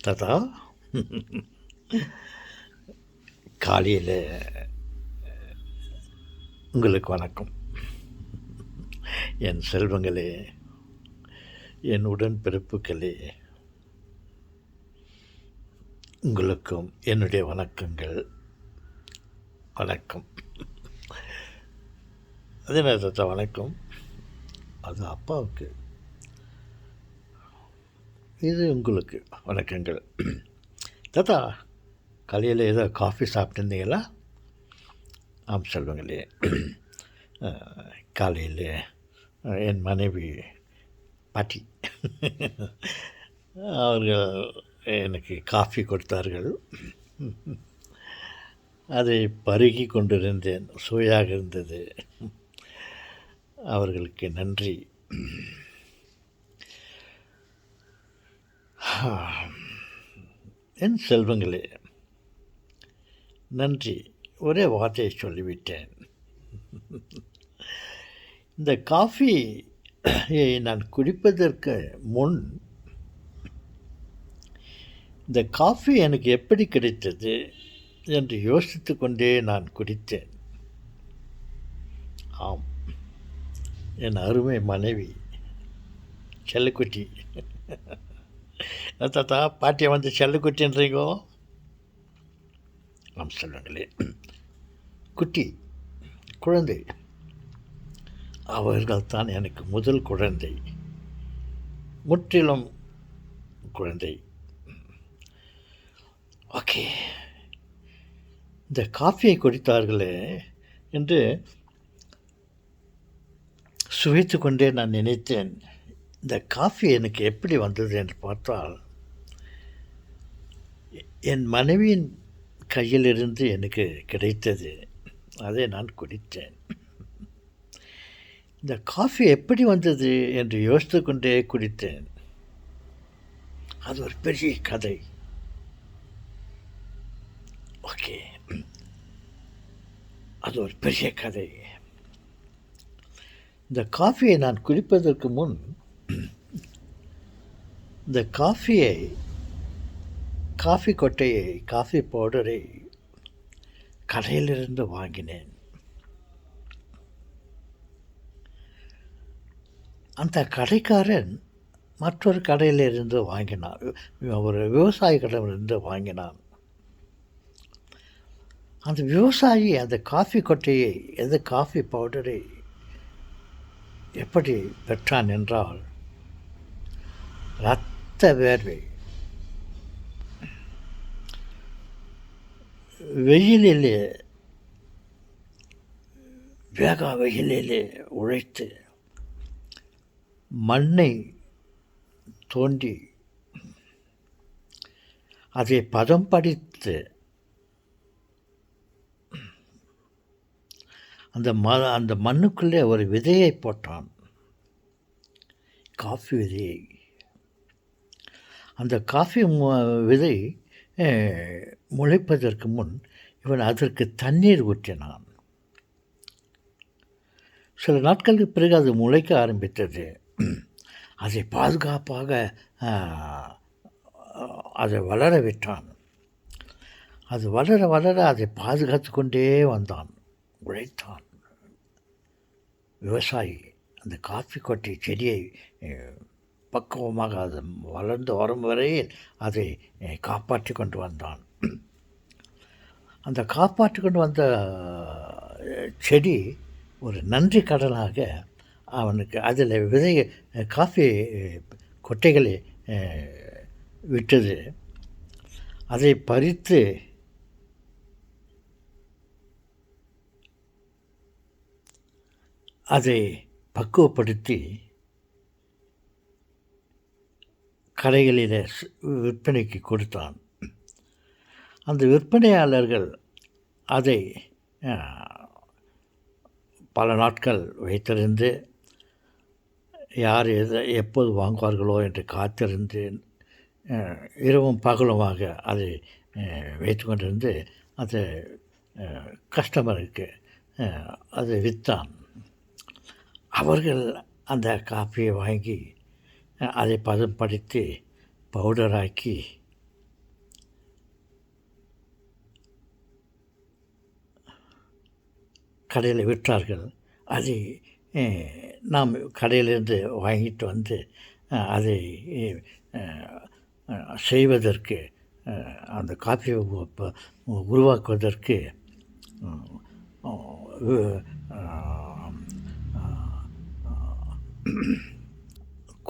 தாத்தா, காலையில் உங்களுக்கு வணக்கம். என் செல்வங்களே, என் உடன்பிறப்புகளே, உங்களுக்கும் என்னுடைய வணக்கங்கள். வணக்கம். அதே மாதிரி தாத்தா வணக்கம், அது அப்பாவுக்கு, இது உங்களுக்கு வணக்கங்கள். தாத்தா, காலையில் ஏதோ காஃபி சாப்பிட்டுருந்தீங்களா? ஆம் செல்வங்களே, காலையில் என் மனைவி பாட்டி அவர்கள் எனக்கு காஃபி கொடுத்தார்கள். அதை பருகி கொண்டிருந்தேன். சுவையாக இருந்தது. அவர்களுக்கு நன்றி. என் செல்வங்களே, நன்றி. ஒரே வார்த்தையை சொல்லிவிட்டேன். இந்த காஃபியை நான் குடிப்பதற்கு முன் இந்த காஃபி எனக்கு எப்படி கிடைத்தது என்று யோசித்து கொண்டே நான் குடித்தேன். ஆம், என் அருமை மனைவி செல்லக்குட்டி. தாத்தா, பாட்டியை வந்து செல்லக்குட்டின்றீங்கோ? ஆம் சொல்லுங்களே, குட்டி, குழந்தை. அவர்கள் தான் எனக்கு முதல் குழந்தை, முற்றிலும் குழந்தை. ஓகே, இந்த காஃபியை குடித்தார்களே என்று சுவைத்து கொண்டே நான் நினைத்தேன், இந்த காஃபி எனக்கு எப்படி வந்தது என்று பார்த்தால், என் மனைவியின் கையிலிருந்து எனக்கு கிடைத்தது. அதை நான் குடித்தேன். இந்த காஃபி எப்படி வந்தது என்று யோசித்து கொண்டே குடித்தேன். அது ஒரு பெரிய கதை. ஓகே, அது ஒரு பெரிய கதை. இந்த காஃபியை நான் குடிப்பதற்கு முன் இந்த காஃபி கொட்டையை, காஃபி பவுடரை கடையிலிருந்து வாங்கினேன். அந்த கடைக்காரன் மற்றொரு கடையிலிருந்து வாங்கினான், ஒரு விவசாயிகளிடமிருந்து வாங்கினான். அந்த விவசாயி அந்த காஃபி கொட்டையை, அந்த காஃபி பவுடரை எப்படி பெற்றான் என்றால், இரத்த வேர்வை, வெயிலிலே, வெயிலிலே உழைத்து மண்ணை தோண்டி அதை பதம் படித்து அந்த மண்ணுக்குள்ளே ஒரு விதையை போட்டான், காஃபி விதையை. அந்த காஃபி விதை முளைப்பதற்கு முன் இவன் அதற்கு தண்ணீர் ஊற்றினான். சில நாட்களுக்கு பிறகு அது முளைக்க ஆரம்பித்தது. அதை பாதுகாப்பாக அதை வளர விட்டான். அது வளர வளர அதை பாதுகாத்து கொண்டே வந்தான், உழைத்தான். விவசாயி அந்த காஃபி கொட்டை செடியை பக்குவமாக அது வளர்ந்து வரும் வரையில் அதை காப்பாற்றி கொண்டு வந்தான். அந்த காப்பாற்றி கொண்டு வந்த செடி ஒரு நன்றி கடனாக அவனுக்கு அதில் காஃபி கொட்டைகளை விட்டது. அதை பறித்து அதை பக்குவப்படுத்தி கடைகளில் விற்பனைக்கு கொடுத்தான். அந்த விற்பனையாளர்கள் அதை பல நாட்கள் வைத்திருந்து யார் எப்போது வாங்குவார்களோ என்று காத்திருந்து இரவும் பகலுமாக அதை வைத்து கொண்டிருந்து அதை கஸ்டமருக்கு அதை விற்றான். அவர்கள் அந்த காஃபியை வாங்கி அதை பதப்படுத்தி பவுடராக்கி கடையில் விற்றார்கள். அதை நாம் கடையிலேருந்து வாங்கிட்டு வந்து அதை செய்வதற்கு அந்த காஃபியை உருவாக்குவதற்கு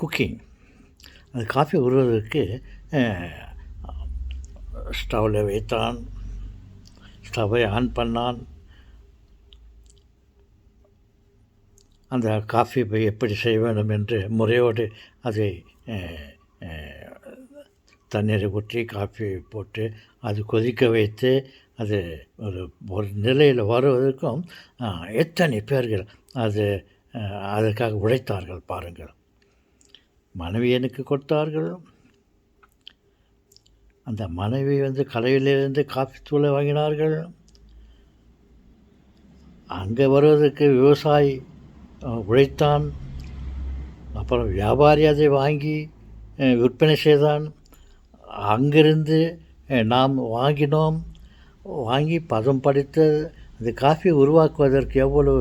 குக்கிங் அந்த காஃபி உருவதற்கு ஸ்டவ்வில் வைத்தான். ஸ்டவ்வை ஆன் பண்ணான். அந்த காஃபி எப்படி செய்ய வேண்டும் என்று முறையோடு அதை தண்ணீரை ஊற்றி காஃபி போட்டு அது கொதிக்க வைத்து அது ஒரு நிலையில் வருவதற்கும் எத்தனை பேர்கள் அதற்காக உழைத்தார்கள் பாருங்கள். மனைவி எனக்கு கொடுத்தார்கள். அந்த மனைவி கடையிலிருந்து காஃபி தூளை வாங்கினார்கள். அங்கே வருவதற்கு விவசாயி உழைத்தான். அப்புறம் வியாபாரி அதை வாங்கி விற்பனை செய்தான். அங்கிருந்து நாம் வாங்கினோம். வாங்கி பதம் படித்த அந்த காஃபி உருவாக்குவதற்கு எவ்வளவு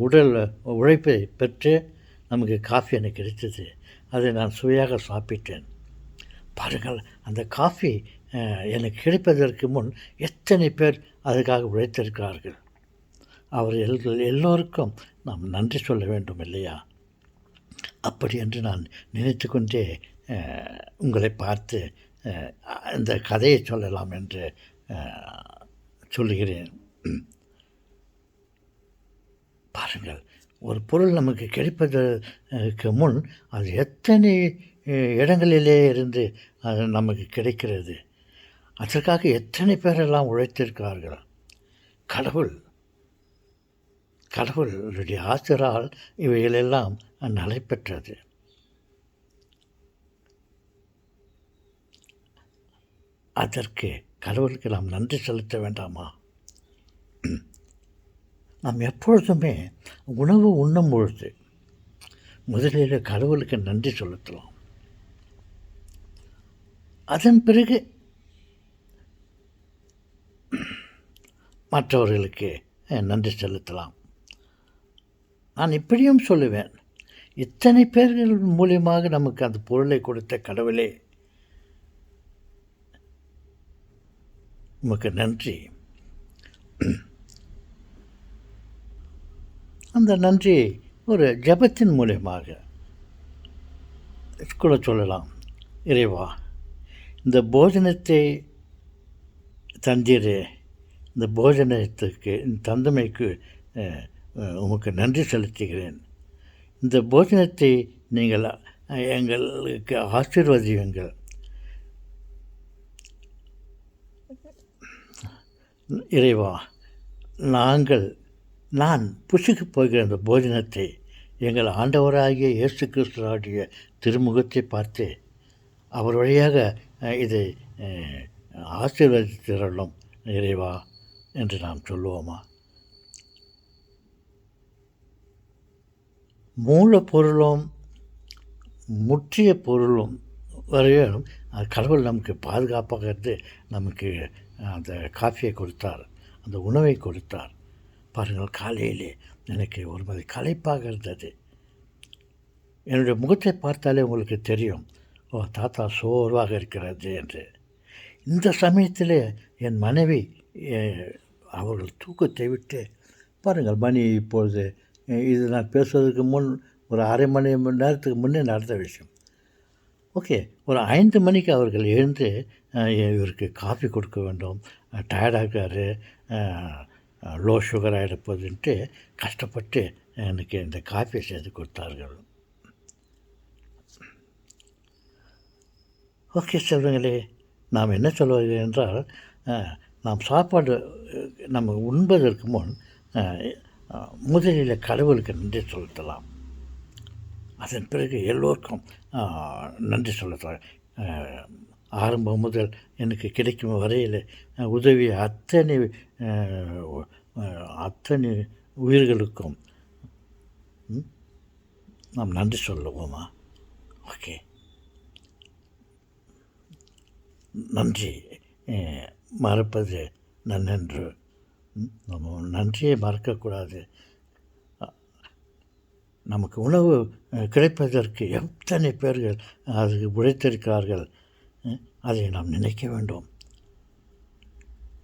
உடல் உழைப்பை பெற்று நமக்கு காஃபி எனக்கு கிடைத்தது. அதை நான் சுவையாக சாப்பிட்டேன். பாருங்கள், அந்த காஃபி எனக்கு கிடைப்பதற்கு முன் எத்தனை பேர் அதுக்காக உழைத்திருக்கிறார்கள். அவர்கள் எல்லோருக்கும் நாம் நன்றி சொல்ல வேண்டும் இல்லையா? அப்படி என்று நான் நினைத்து கொண்டே உங்களை பார்த்து இந்த கதையை சொல்லலாம் என்று சொல்லுகிறேன். பாருங்கள், ஒரு பொருள் நமக்கு கிடைப்பதற்கு முன் அது எத்தனை இடங்களிலே இருந்து அது நமக்கு கிடைக்கிறது. அதற்காக எத்தனை பேரெல்லாம் உழைத்திருக்கிறார்கள். கடவுளுடைய ஆசிரால் இவைகளெல்லாம் நடைபெற்றது. அதற்கு கடவுளுக்கு நாம் நன்றி செலுத்த வேண்டாமா? நாம் எப்பொழுதுமே உணவு உண்ணும் பொழுது முதலில் கடவுளுக்கு நன்றி செலுத்தலாம். அதன் பிறகு மற்றவர்களுக்கு நன்றி செலுத்தலாம். நான் இப்படியும் சொல்லுவேன், இத்தனை பேர்கள் மூலியமாக நமக்கு அந்த பொருளை கொடுத்த கடவுளே, உமக்கு நன்றி. அந்த நன்றி ஒரு ஜெபத்தின் மூலியமாக கூட சொல்லலாம். இறைவா, இந்த போஜனத்தை தந்தீரே, இந்த போஜனத்துக்கு இந்த தந்தமைக்கு உமக்கு நன்றி செலுத்துகிறேன். இந்த போஜனத்தை நீங்கள் எங்களுக்கு ஆசீர்வதியுங்கள். இறைவா, நான் புசிக்கப் போகிற அந்த போஜனத்தை எங்கள் ஆண்டவராகிய இயேசு கிறிஸ்துவாகிய திருமுகத்தை பார்த்து அவர் வழியாக இதை ஆசீர்வதித்திரளும் இறைவா என்று நாம் சொல்லுவோமா? மூலப்பொருளும் முற்றிய பொருளும் வரையும் கடவுள் நமக்கு பாதுகாப்பாக இருந்து நமக்கு அந்த காஃபியை கொடுத்தார், அந்த உணவை கொடுத்தார். பாருங்கள், காலையிலே எனக்கு ஒரு மாதிரி களைப்பாக இருந்தது. என்னுடைய முகத்தை பார்த்தாலே உங்களுக்கு தெரியும், ஓ தாத்தா சோர்வாக இருக்கிறது என்று. இந்த சமயத்தில் என் மனைவி அவர்கள் தூக்கத்தை விட்டு, பாருங்கள் மணி இப்பொழுது இது நான் பேசுவதற்கு முன் ஒரு அரை மணி நேரத்துக்கு முன்னே நடந்த விஷயம். ஓகே, ஒரு 5 மணிக்கு அவர்கள் எழுந்து இவருக்கு காஃபி கொடுக்க வேண்டும், டயர்டாகிறாரு, லோ சுகர் ஆகிடப்போகுதுன்ட்டு கஷ்டப்பட்டு எனக்கு இந்த காஃபியை செய்து கொடுத்தார்கள். ஓகே செல்வங்களே, நாம் என்ன சொல்வது என்றால், நாம் சாப்பாடு நம்ம உண்பதற்கு முன் முதலில் கடவுளுக்கு நன்றி செலுத்தலாம். அதன் பிறகு எல்லோருக்கும் நன்றி செலுத்தலாம். ஆரம்பம் முதல் எனக்கு கிடைக்கும் வரையில் உதவிய அத்தனை உயிர்களுக்கும் நாம் நன்றி சொல்லுவோமா? ஓகே, நன்றி மறப்பது நன்னென்று. நம்ம நன்றியை மறக்கக்கூடாது. நமக்கு உணவு கிடைப்பதற்கு எத்தனை பேர்கள் அதுக்கு உழைத்திருக்கிறார்கள், அதை நாம் நினைக்க வேண்டும்.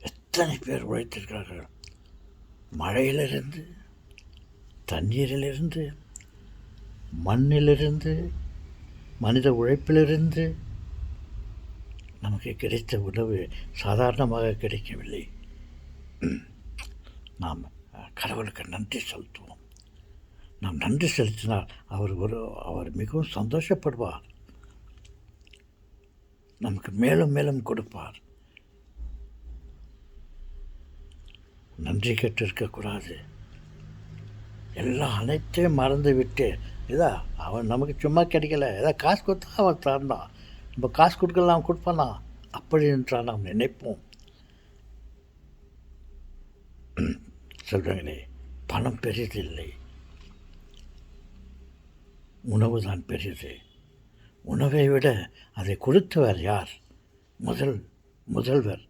எத்தனை பேர் உழைத்திருக்கிறார்கள், மழையிலிருந்து, தண்ணீரிலிருந்து, மண்ணிலிருந்து, மனித உழைப்பிலிருந்து நமக்கு கிடைத்த உணவு சாதாரணமாக கிடைக்கவில்லை. நாம் கடவுளுக்கு நன்றி செலுத்துவோம். நாம் நன்றி செலுத்தினால் அவர் மிகவும் சந்தோஷப்படுவார். நமக்கு மேலும் மேலும் கொடுப்பார். நன்றி கேட்டிருக்கக்கூடாது. அனைத்தையும் மறந்து விட்டு அவன் நமக்கு சும்மா கிடைக்கல, காசு கொடுத்தா அவன் தரந்தான், நம்ம காசு கொடுக்கலாம் அவன் கொடுப்பானா அப்படி என்றால் நாம் நினைப்போம். சொல்கிறாங்களே, பணம் பெரிதில்லை, உணவு தான் பெரியது. உணவை விட அதை கொடுத்தவர் யார்? முதல்வர்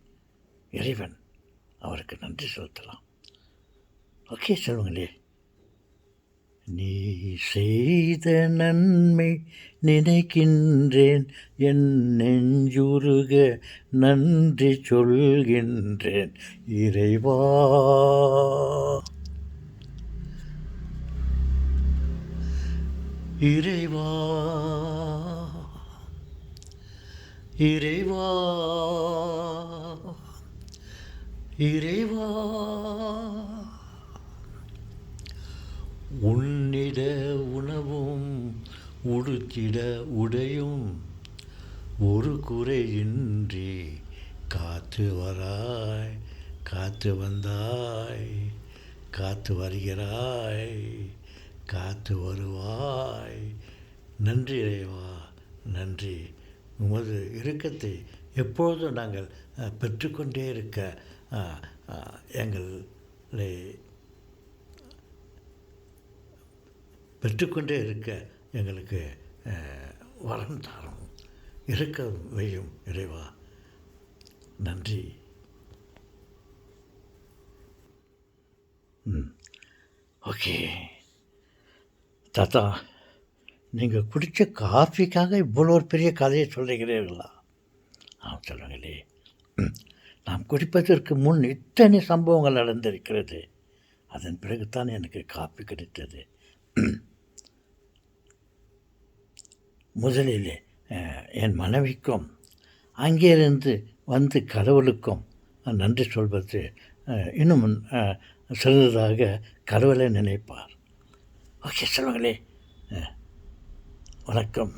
இறைவன். அவருக்கு நன்றி செலுத்தலாம். ஓகே சொல்லுங்களே. நீ செய்த நன்மை நினைக்கின்றேன், என் நெஞ்சுருக நன்றி சொல்கின்றேன் இறைவா. இறைவா, இறைவா, இறைவா, உன்னிட உணவும் உடுத்திட உடையும் ஒரு குறையின்றி காத்து வராய், காத்து வந்தாய், காத்து வருகிறாய், காத்து வருவாய். நன்றி இறைவா, நன்றி. உமது இரக்கத்தை எப்பொழுதும் நாங்கள் பெற்றுக்கொண்டே இருக்க எங்களை பெற்றுக்கொண்டே இருக்க எங்களுக்கு வரம் தாரும், இருக்க வையும் இறைவா. நன்றி. ஓகே தாத்தா, நீங்கள் குடித்த காஃபிக்காக இவ்வளோ ஒரு பெரிய கதையை சொல்கிறீர்களா? சொல்லுங்களே. நாம் குடிப்பதற்கு முன் இத்தனை சம்பவங்கள் நடந்திருக்கிறது. அதன் பிறகுதான் எனக்கு காஃபி கிடைத்தது. முதலில் என் மனைவிக்கும் அங்கேயிருந்து வந்து கடவுளுக்கும் நன்றி சொல்வது இன்னும் சிறந்ததாக கடவுளை நினைப்பார். ஓகே சொல்லுங்களே. வணக்கம்.